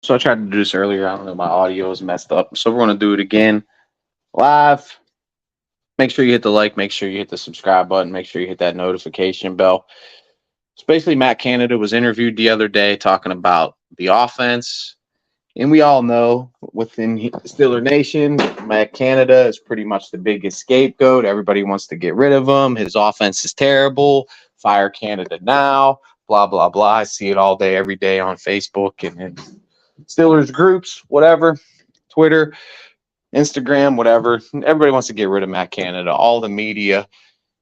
So I tried to do this earlier. I don't know, my audio is messed up. So we're going to do it again live. Make sure you hit the like, make sure you hit the subscribe button, make sure you hit that notification bell. So basically, Matt Canada was interviewed the other day talking about the offense. And we all know within Steeler Nation, Matt Canada is pretty much the biggest scapegoat. Everybody wants to get rid of him. His offense is terrible. Fire Canada now. Blah, blah, blah. I see it all day, every day on Facebook and Steelers groups, whatever, Twitter, Instagram, whatever. Everybody wants to get rid of Matt Canada, all the media.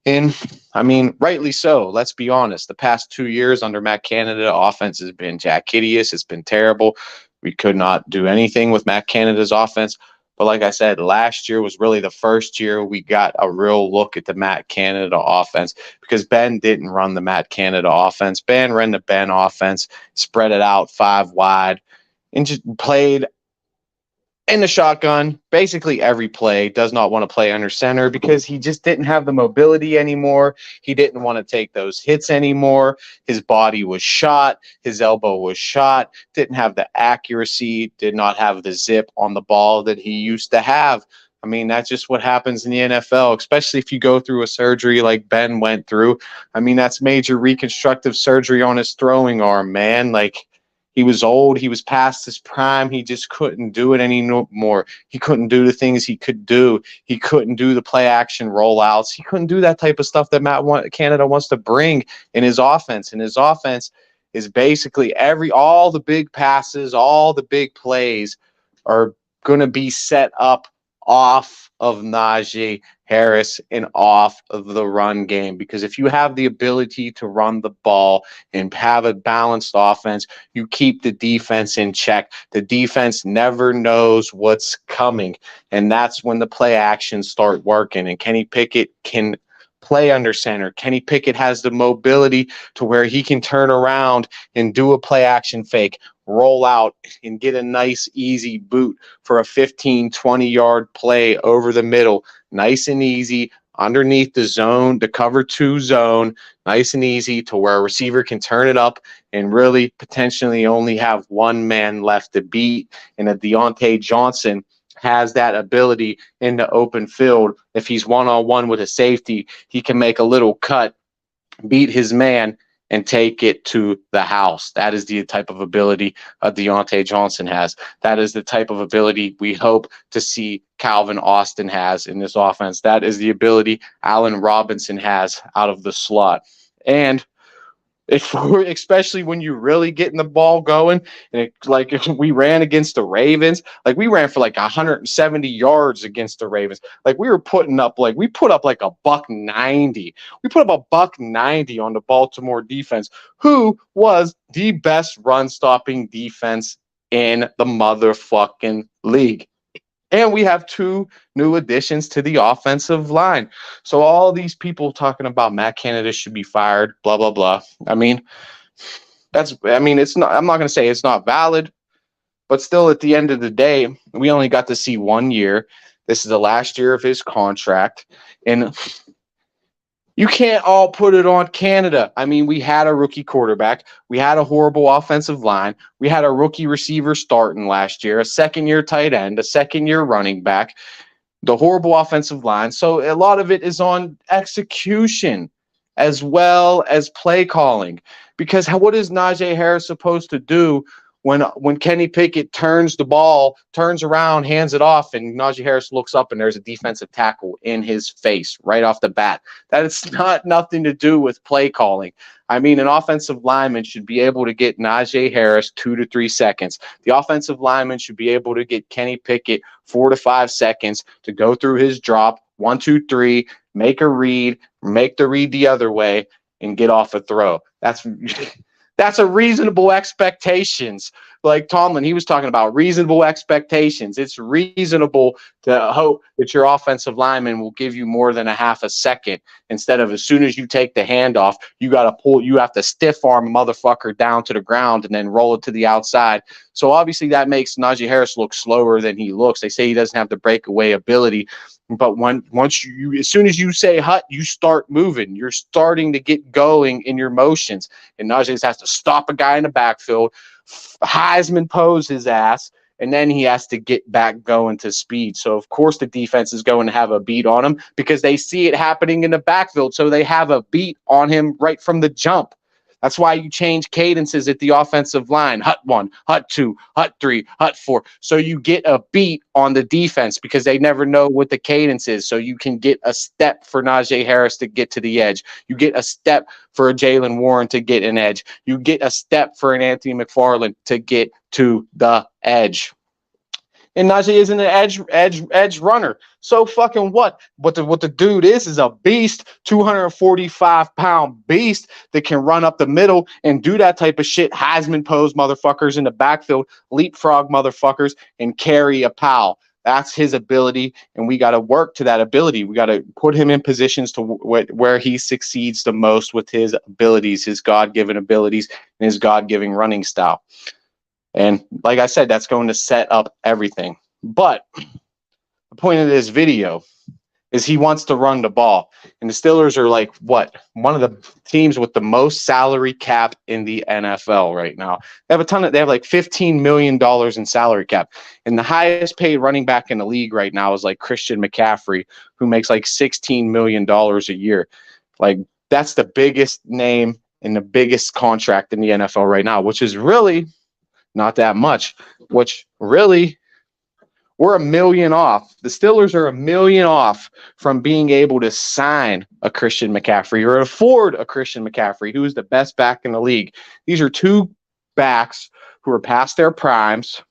And I mean, rightly so. Let's be honest. The past 2 years under Matt Canada, offense has been jack hideous. It's been terrible. We could not do anything with Matt Canada's offense. But like I said, last year was really the first year we got a real look at the Matt Canada offense because Ben didn't run the Matt Canada offense. Ben ran the Ben offense, spread it out 5 wide, and just played in the shotgun basically every play. Does not want to play under center because he just didn't have the mobility anymore. He didn't want to take those hits anymore. His body was shot. His elbow was shot. Didn't have the accuracy. Did not have the zip on the ball that he used to have. I mean, that's just what happens in the NFL, especially if you go through a surgery like Ben went through. I mean, that's major reconstructive surgery on his throwing arm, man. Like, he was old. He was past his prime. He just couldn't do it anymore. He couldn't do the things he could do. He couldn't do the play action rollouts. He couldn't do that type of stuff that Canada wants to bring in his offense. And his offense is basically all the big passes, all the big plays are going to be set up off of Najee Harris and off of the run game. Because if you have the ability to run the ball and have a balanced offense, you keep the defense in check. The defense never knows what's coming. And that's when the play actions start working. And Kenny Pickett can play under center. Kenny Pickett has the mobility to where he can turn around and do a play action fake, roll out, and get a nice, easy boot for a 15, 20-yard play over the middle. Nice and easy, underneath the zone, the cover 2 zone, nice and easy to where a receiver can turn it up and really potentially only have one man left to beat. And that Deontay Johnson has that ability in the open field. If he's one-on-one with a safety, he can make a little cut, beat his man, and take it to the house. That is the type of ability Deontay Johnson has. That is the type of ability we hope to see Calvin Austin has in this offense. That is the ability Allen Robinson has out of the slot. And especially when you're really getting the ball going, and like if we ran against the Ravens, like we ran for like 170 yards against the Ravens. Like we put up like a $190. We put up a $190 on the Baltimore defense, who was the best run stopping defense in the motherfucking league. And we have 2 new additions to the offensive line. So all these people talking about Matt Canada should be fired, blah, blah, blah. I mean, it's not, I'm not going to say it's not valid, but still at the end of the day, we only got to see 1 year. This is the last year of his contract. And you can't all put it on Canada. I mean, we had a rookie quarterback. We had a horrible offensive line. We had a rookie receiver starting last year, a second-year tight end, a second-year running back, the horrible offensive line. So a lot of it is on execution as well as play calling. Because what is Najee Harris supposed to do when Kenny Pickett turns the ball, turns around, hands it off, and Najee Harris looks up and there's a defensive tackle in his face right off the bat? That is nothing to do with play calling. I mean, an offensive lineman should be able to get Najee Harris 2 to 3 seconds. The offensive lineman should be able to get Kenny Pickett 4 to 5 seconds to go through his drop, 1, 2, 3, make a read, make the read the other way, and get off a throw. That's a reasonable expectations. Like Tomlin, he was talking about reasonable expectations. It's reasonable to hope that your offensive lineman will give you more than a half a second instead of as soon as you take the handoff, you have to stiff arm a motherfucker down to the ground and then roll it to the outside. So obviously that makes Najee Harris look slower than he looks. They say he doesn't have the breakaway ability. But as soon as you say hut, you start moving. You're starting to get going in your motions. And Najee has to stop a guy in the backfield, Heisman pose his ass, and then he has to get back going to speed. So, of course, the defense is going to have a beat on him because they see it happening in the backfield. So they have a beat on him right from the jump. That's why you change cadences at the offensive line. Hut 1, hut 2, hut 3, hut 4. So you get a beat on the defense because they never know what the cadence is. So you can get a step for Najee Harris to get to the edge. You get a step for a Jaylen Warren to get an edge. You get a step for an Anthony McFarland to get to the edge. And Najee isn't an edge runner. So fucking what? What the dude is a beast, 245-pound beast that can run up the middle and do that type of shit. Heisman pose motherfuckers in the backfield, leapfrog motherfuckers, and carry a pal. That's his ability, and we got to work to that ability. We got to put him in positions to where he succeeds the most with his abilities, his God-given abilities, and his God-given running style. And like I said, that's going to set up everything. But the point of this video is he wants to run the ball. And the Steelers are like, what? One of the teams with the most salary cap in the NFL right now. They have like $15 million in salary cap. And the highest paid running back in the league right now is like Christian McCaffrey, who makes like $16 million a year. Like, that's the biggest name and the biggest contract in the NFL right now, which is really not that much, which really we're $1 million off. The Steelers are $1 million off from being able to sign a Christian McCaffrey or afford a Christian McCaffrey, who is the best back in the league. These are two backs who are past their primes,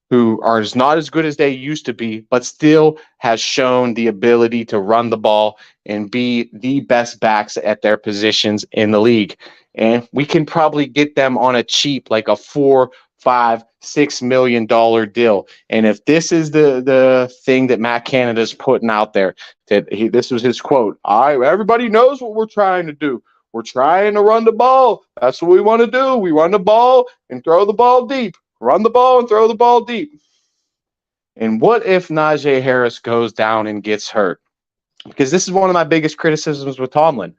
who are not as good as they used to be, but still has shown the ability to run the ball and be the best backs at their positions in the league. And we can probably get them on a cheap, like a $4, $5, $6 million deal. And if this is the thing that Matt Canada is putting out there, this was his quote: everybody knows what we're trying to do. We're trying to run the ball. That's what we want to do. We run the ball and throw the ball deep. Run the ball and throw the ball deep. And what if Najee Harris goes down and gets hurt? Because this is one of my biggest criticisms with Tomlin,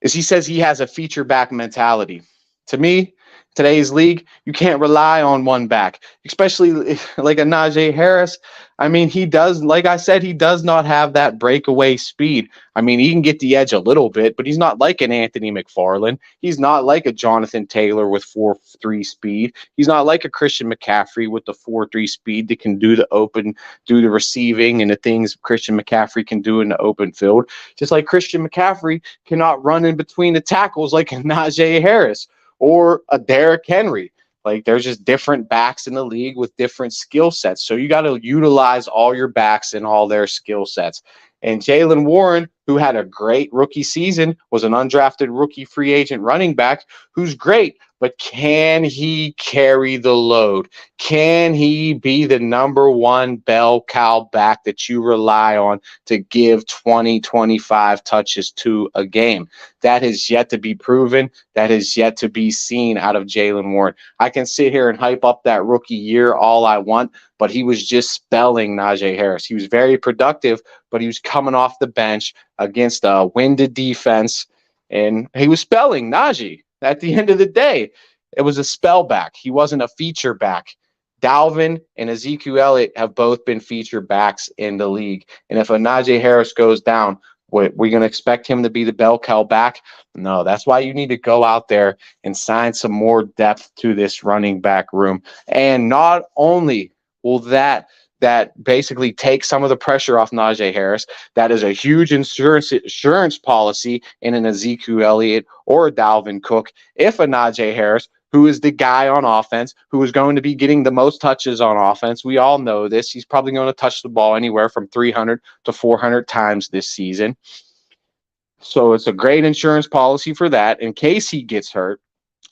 is he says he has a feature back mentality. To me, today's league, you can't rely on one back, especially like a Najee Harris. I mean, he does, like I said, he does not have that breakaway speed. I mean, he can get the edge a little bit, but he's not like an Anthony McFarland. He's not like a Jonathan Taylor with 4.3 speed. He's not like a Christian McCaffrey with the 4.3 speed that can do the receiving and the things Christian McCaffrey can do in the open field. Just like Christian McCaffrey cannot run in between the tackles like a Najee Harris or a Derrick Henry. Like, there's just different backs in the league with different skill sets. So you got to utilize all your backs and all their skill sets. And Jaylen Warren, who had a great rookie season, was an undrafted rookie free agent running back who's great. But can he carry the load? Can he be the number one bell cow back that you rely on to give 20, 25 touches to a game? That has yet to be proven. That has yet to be seen out of Jaylen Warren. I can sit here and hype up that rookie year all I want, but he was just spelling Najee Harris. He was very productive, but he was coming off the bench against a winded defense, and he was spelling Najee. At the end of the day, it was a spell back. He wasn't a feature back. Dalvin and Ezekiel Elliot have both been feature backs in the league. And if a Najee Harris goes down, we're going to expect him to be the bell cow back? No, that's why you need to go out there and sign some more depth to this running back room. And not only will that basically take some of the pressure off Najee Harris. That is a huge insurance policy in an Ezekiel Elliott or a Dalvin Cook. If a Najee Harris, who is the guy on offense, who is going to be getting the most touches on offense, we all know this. He's probably going to touch the ball anywhere from 300 to 400 times this season. So it's a great insurance policy for that in case he gets hurt.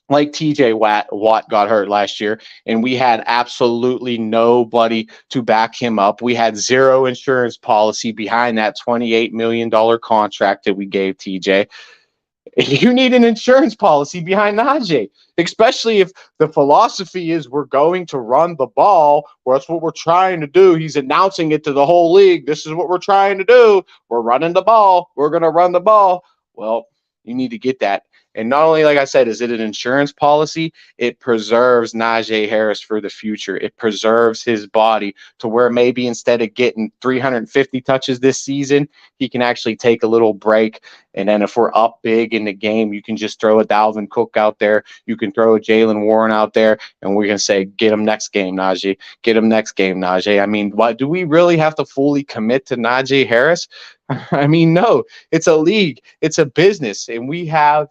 Like TJ Watt got hurt last year, and we had absolutely nobody to back him up. We had zero insurance policy behind that $28 million contract that we gave TJ. You need an insurance policy behind Najee, especially if the philosophy is we're going to run the ball. Well, that's what we're trying to do. He's announcing it to the whole league. This is what we're trying to do. We're running the ball. We're going to run the ball. Well, you need to get that. And not only, like I said, is it an insurance policy, it preserves Najee Harris for the future. It preserves his body to where maybe instead of getting 350 touches this season, he can actually take a little break. And then if we're up big in the game, you can just throw a Dalvin Cook out there. You can throw a Jalen Warren out there, and we're going to say, get him next game, Najee. Get him next game, Najee. I mean, what, do we really have to fully commit to Najee Harris? I mean, no. It's a league. It's a business, and we have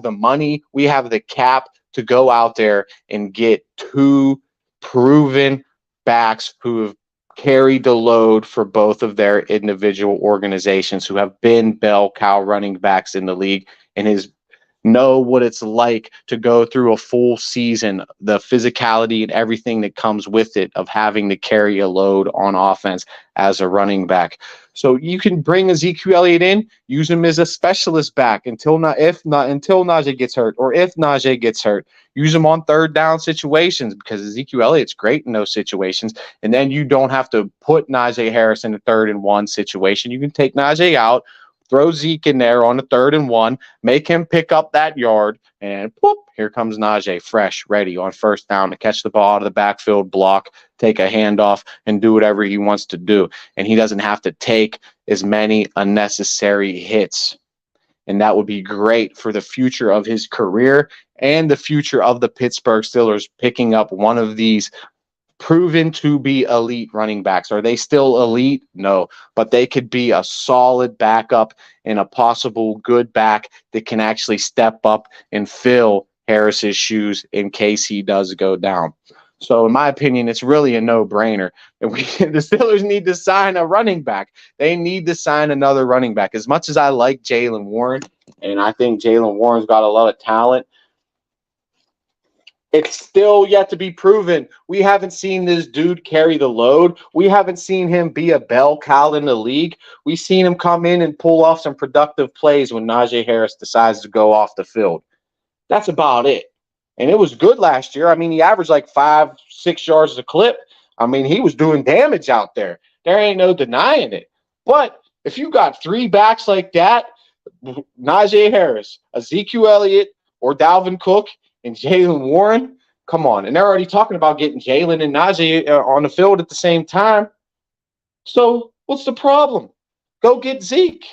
the money, we have the cap to go out there and get two proven backs who have carried the load for both of their individual organizations, who have been bell cow running backs in the league and know what it's like to go through a full season, the physicality and everything that comes with it of having to carry a load on offense as a running back. So you can bring Ezekiel Elliot in, use him as a specialist back until Najee gets hurt, or if Najee gets hurt, use him on third down situations because Ezekiel Elliott's great in those situations. And then you don't have to put Najee Harris in a 3rd and 1 situation. You can take Najee out, throw Zeke in there on the 3rd and 1, make him pick up that yard, and whoop, here comes Najee, fresh, ready on 1st down to catch the ball out of the backfield, block, take a handoff, and do whatever he wants to do. And he doesn't have to take as many unnecessary hits. And that would be great for the future of his career and the future of the Pittsburgh Steelers, picking up one of these proven to be elite running backs. Are they still elite? No, but they could be a solid backup and a possible good back that can actually step up and fill Harris's shoes in case he does go down. So in my opinion, it's really a no-brainer. The Steelers need to sign a running back. They need to sign another running back. As much as I like Jalen Warren, and I think Jalen Warren's got a lot of talent, it's still yet to be proven. We haven't seen this dude carry the load. We haven't seen him be a bell cow in the league. We've seen him come in and pull off some productive plays when Najee Harris decides to go off the field. That's about it. And it was good last year. I mean, he averaged like 5-6 yards a clip. I mean, he was doing damage out there. There ain't no denying it. But if you got 3 backs like that, Najee Harris, Ezekiel Elliott, or Dalvin Cook, and Jalen Warren, come on. And they're already talking about getting Jalen and Najee on the field at the same time. So what's the problem? Go get Zeke.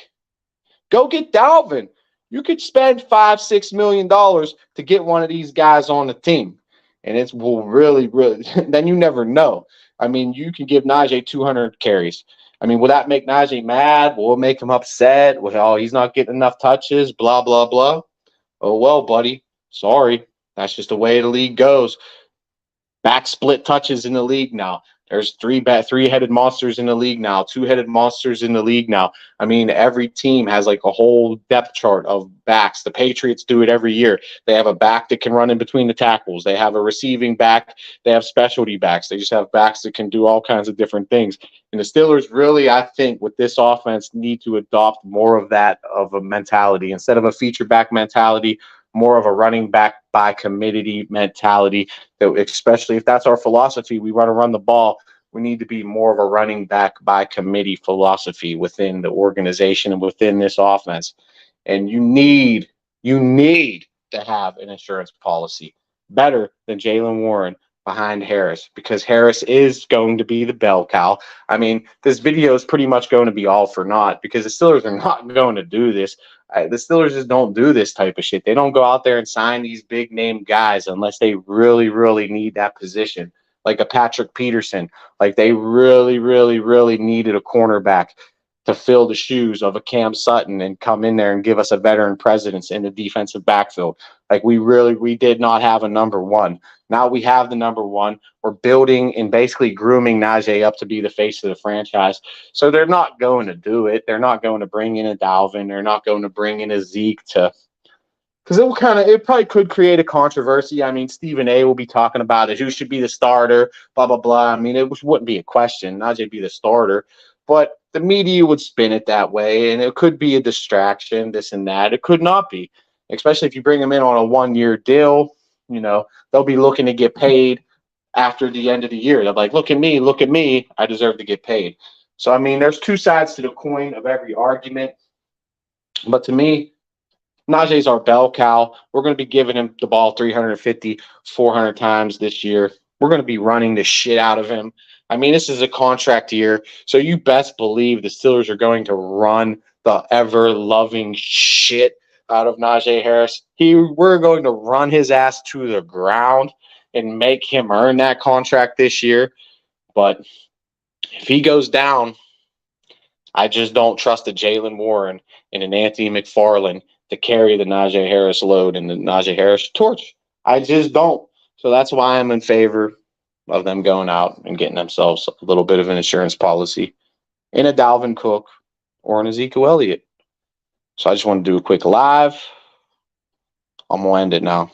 Go get Dalvin. You could spend $5-6 million to get one of these guys on the team. And it will really, then you never know. I mean, you can give Najee 200 carries. I mean, will that make Najee mad? Will it make him upset? Well, he's not getting enough touches, blah, blah, blah. Oh, well, buddy, sorry. That's just the way the league goes. Back split touches in the league now. There's three-headed monsters in the league now, 2-headed monsters in the league now. I mean, every team has like a whole depth chart of backs. The Patriots do it every year. They have a back that can run in between the tackles. They have a receiving back. They have specialty backs. They just have backs that can do all kinds of different things. And the Steelers really, I think, with this offense, need to adopt more of that of a mentality. Instead of a feature back mentality, more of a running back by committee mentality, that especially if that's our philosophy, we want to run the ball, we need to be more of a running back by committee philosophy within the organization and within this offense. And you need to have an insurance policy better than Jalen Warren behind Harris, because Harris is going to be the bell cow. I mean, this video is pretty much going to be all for naught because the Steelers are not going to do this. The Steelers just don't do this type of shit. They don't go out there and sign these big name guys unless they really, really need that position, like a Patrick Peterson. Like they really, really, really needed a cornerback to fill the shoes of a Cam Sutton and come in there and give us a veteran presence in the defensive backfield. Like we did not have a number one. Now we have the number one. We're building and basically grooming Najee up to be the face of the franchise. So they're not going to do it. They're not going to bring in a Dalvin. They're not going to bring in a Zeke because it probably could create a controversy. I mean, Stephen A will be talking about it. Who should be the starter? Blah, blah, blah. I mean, it wouldn't be a question. Najee be the starter. But the media would spin it that way, and it could be a distraction, this and that. It could not be, especially if you bring them in on a 1-year deal. They'll be looking to get paid after the end of the year. They're like, look at me, I deserve to get paid. So, I mean, there's two sides to the coin of every argument. But to me, Najee's our bell cow. We're going to be giving him the ball 350, 400 times this year. We're going to be running the shit out of him. I mean, this is a contract year, so you best believe the Steelers are going to run the ever-loving shit out of Najee Harris. We're going to run his ass to the ground and make him earn that contract this year. But if he goes down, I just don't trust a Jalen Warren and an Anthony McFarland to carry the Najee Harris load and the Najee Harris torch. I just don't. So that's why I'm in favor of them going out and getting themselves a little bit of an insurance policy in a Dalvin Cook or an Ezekiel Elliot. So I just want to do a quick live. I'm going to end it now.